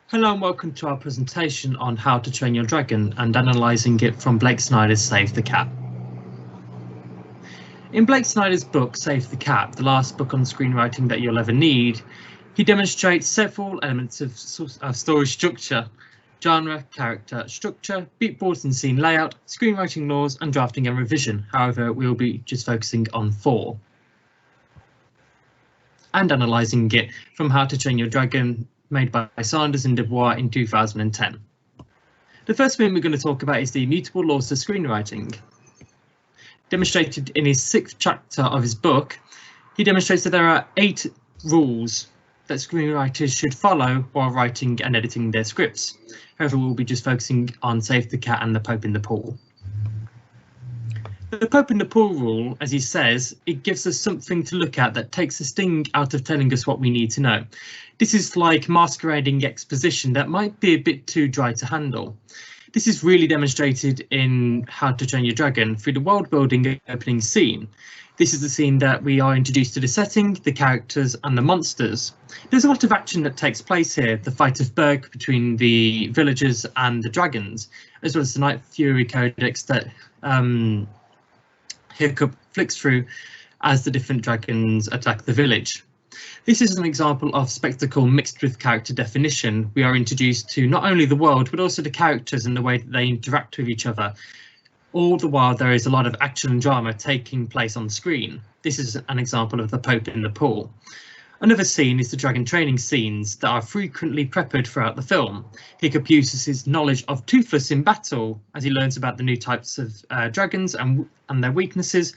Hello and welcome to our presentation on how to train your dragon and analysing it from Blake Snyder's Save the Cat. In Blake Snyder's book Save the Cat, the last book on screenwriting that you'll ever need, he demonstrates several elements of story structure, genre, character, structure, beat boards and scene layout, screenwriting laws and drafting and revision. However, we'll be just focusing on 4. And analysing it from How to Train Your Dragon, made by Sanders and Dubois in 2010. The first thing we're going to talk about is the immutable laws of screenwriting. Demonstrated in his 6th chapter of his book, he demonstrates that there are 8 rules that screenwriters should follow while writing and editing their scripts. However, we'll be just focusing on Save the Cat and the Pope in the Pool. The Pope in the Pool rule, as he says, it gives us something to look at that takes the sting out of telling us what we need to know. This is like masquerading exposition that might be a bit too dry to handle. This is really demonstrated in How to Train Your Dragon through the world building opening scene. This is the scene that we are introduced to the setting, the characters and the monsters. There's a lot of action that takes place here, the fight of Berg between the villagers and the dragons, as well as the Night Fury Codex that Hiccup flicks through as the different dragons attack the village. This is an example of spectacle mixed with character definition. We are introduced to not only the world but also the characters and the way that they interact with each other. All the while there is a lot of action and drama taking place on screen. This is an example of the Pope in the Pool. Another scene is the dragon training scenes that are frequently peppered throughout the film. Hiccup uses his knowledge of Toothless in battle as he learns about the new types of dragons and their weaknesses.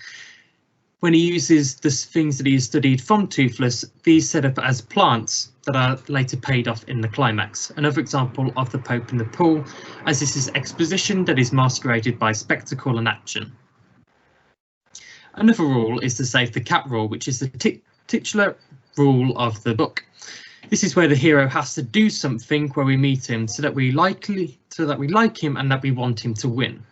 When he uses the things that he has studied from Toothless, these set up as plants that are later paid off in the climax. Another example of the Pope in the Pool, as this is exposition that is masqueraded by spectacle and action. Another rule is the Save the Cat rule, which is the titular rule of the book. This is where the hero has to do something where we meet him so that we like him and that we want him to win.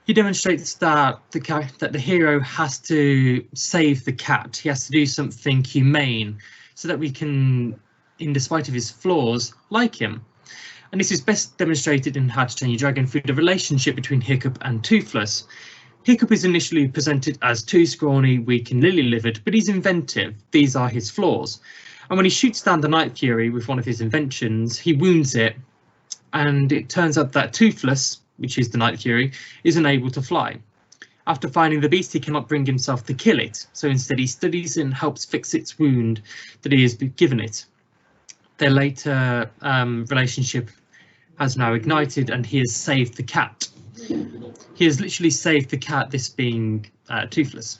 He demonstrates that the hero has to save the cat. He has to do something humane so that we can, in despite of his flaws, like him. And this is best demonstrated in How to Train Your Dragon through the relationship between Hiccup and Toothless. Hiccup is initially presented as too scrawny, weak and lily-livered, but he's inventive. These are his flaws. And when he shoots down the Night Fury with one of his inventions, he wounds it, and it turns out that Toothless, which is the Night Fury, is unable to fly. After finding the beast, he cannot bring himself to kill it, so instead he studies and helps fix its wound that he has been given it. Their later relationship has now ignited and he has saved the cat. He has literally saved the cat, this being Toothless.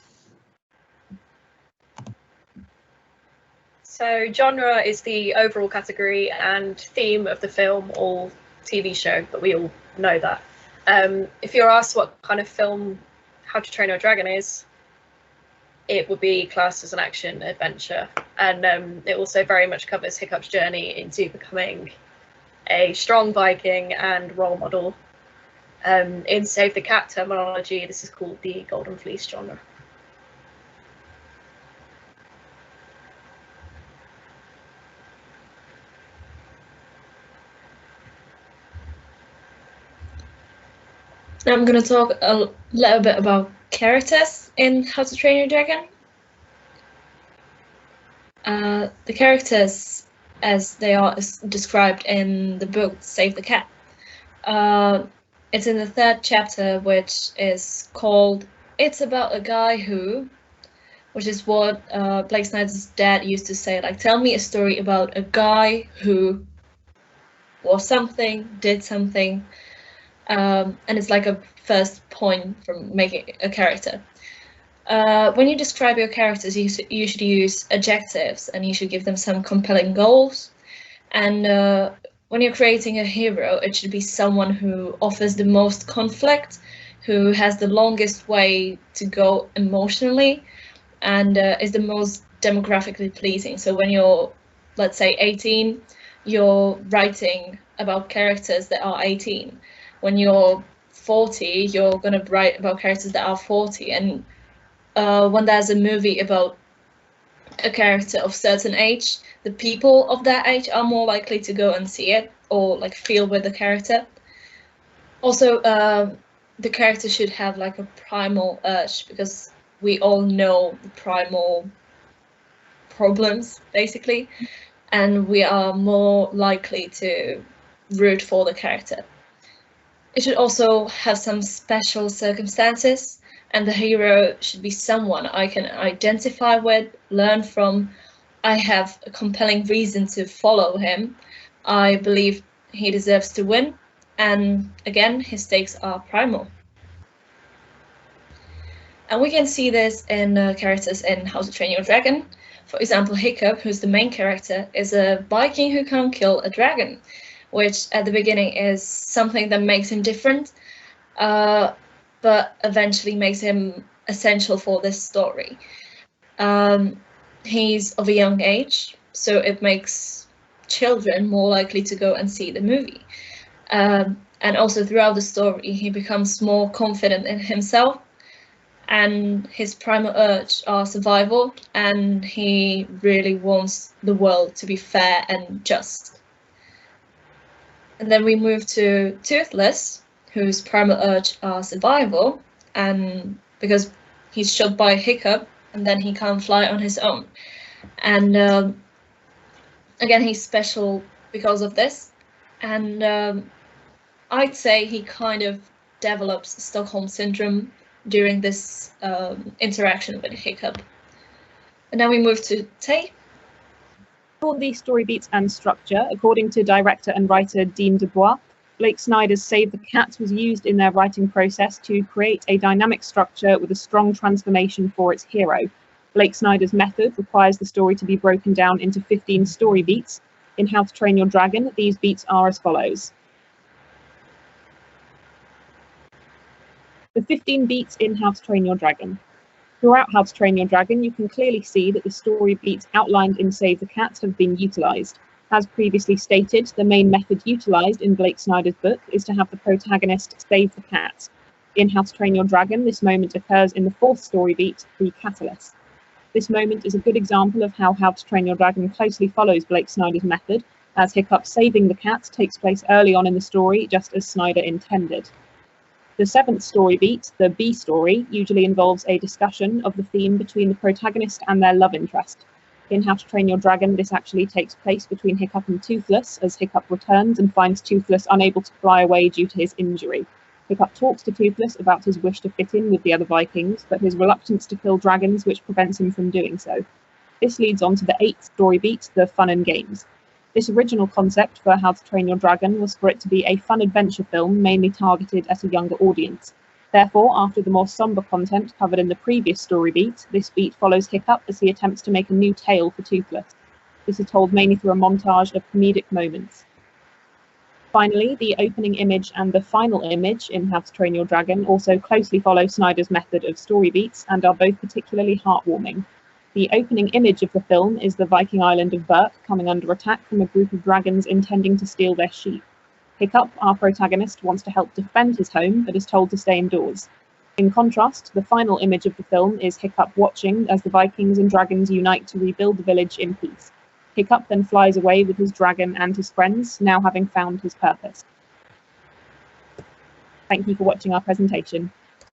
So genre is the overall category and theme of the film or TV show, but we all know that. If you're asked what kind of film How to Train Your Dragon is, it would be classed as an action adventure, and it also very much covers Hiccup's journey into becoming a strong Viking and role model. In Save the Cat terminology, this is called the Golden Fleece genre. I'm going to talk a little bit about characters in How to Train Your Dragon. The characters, as they are described in the book Save the Cat. It's in the 3rd chapter, which is called It's About a Guy Who, which is what Blake Snyder's dad used to say, like, tell me a story about a guy who was something, did something. And it's like a first point from making a character. When you describe your characters, you should use adjectives and you should give them some compelling goals. And when you're creating a hero, it should be someone who offers the most conflict, who has the longest way to go emotionally, and is the most demographically pleasing. So when you're, let's say, 18, you're writing about characters that are 18. When you're 40, you're going to write about characters that are 40. And when there's a movie about a character of certain age, the people of that age are more likely to go and see it or like feel with the character. Also, the character should have like a primal urge, because we all know the primal problems basically, and we are more likely to root for the character. It should also have some special circumstances, and the hero should be someone I can identify with, learn from. I have a compelling reason to follow him. I believe he deserves to win, and again, his stakes are primal. And we can see this in characters in How to Train Your Dragon. For example, Hiccup, who's the main character, is a Viking who can't kill a dragon, which at the beginning is something that makes him different, but eventually makes him essential for this story. He's of a young age, so it makes children more likely to go and see the movie. And also throughout the story, he becomes more confident in himself, and his primal urge are survival, and he really wants the world to be fair and just. And then we move to Toothless, whose primal urge are survival, and because he's shot by Hiccup, and then he can't fly on his own. And again, he's special because of this. And I'd say he kind of develops Stockholm Syndrome during this interaction with Hiccup. And now we move to Tay. For the story beats and structure, according to director and writer Dean Dubois, Blake Snyder's Save the Cat was used in their writing process to create a dynamic structure with a strong transformation for its hero. Blake Snyder's method requires the story to be broken down into 15 story beats. In How to Train Your Dragon, these beats are as follows. The 15 beats in How to Train Your Dragon. Throughout How to Train Your Dragon, you can clearly see that the story beats outlined in Save the Cat have been utilised. As previously stated, the main method utilised in Blake Snyder's book is to have the protagonist save the cat. In How to Train Your Dragon, this moment occurs in the 4th story beat, the Catalyst. This moment is a good example of how to Train Your Dragon closely follows Blake Snyder's method, as Hiccup saving the cat takes place early on in the story, just as Snyder intended. The 7th story beat, the B story, usually involves a discussion of the theme between the protagonist and their love interest. In How to Train Your Dragon, this actually takes place between Hiccup and Toothless, as Hiccup returns and finds Toothless unable to fly away due to his injury. Hiccup talks to Toothless about his wish to fit in with the other Vikings, but his reluctance to kill dragons, which prevents him from doing so. This leads on to the 8th story beat, the Fun and Games. This original concept for How to Train Your Dragon was for it to be a fun adventure film mainly targeted at a younger audience. Therefore, after the more somber content covered in the previous story beat, this beat follows Hiccup as he attempts to make a new tale for Toothless. This is told mainly through a montage of comedic moments. Finally, the opening image and the final image in How to Train Your Dragon also closely follow Snyder's method of story beats and are both particularly heartwarming. The opening image of the film is the Viking island of Berk coming under attack from a group of dragons intending to steal their sheep. Hiccup, our protagonist, wants to help defend his home, but is told to stay indoors. In contrast, the final image of the film is Hiccup watching as the Vikings and dragons unite to rebuild the village in peace. Hiccup then flies away with his dragon and his friends, now having found his purpose. Thank you for watching our presentation.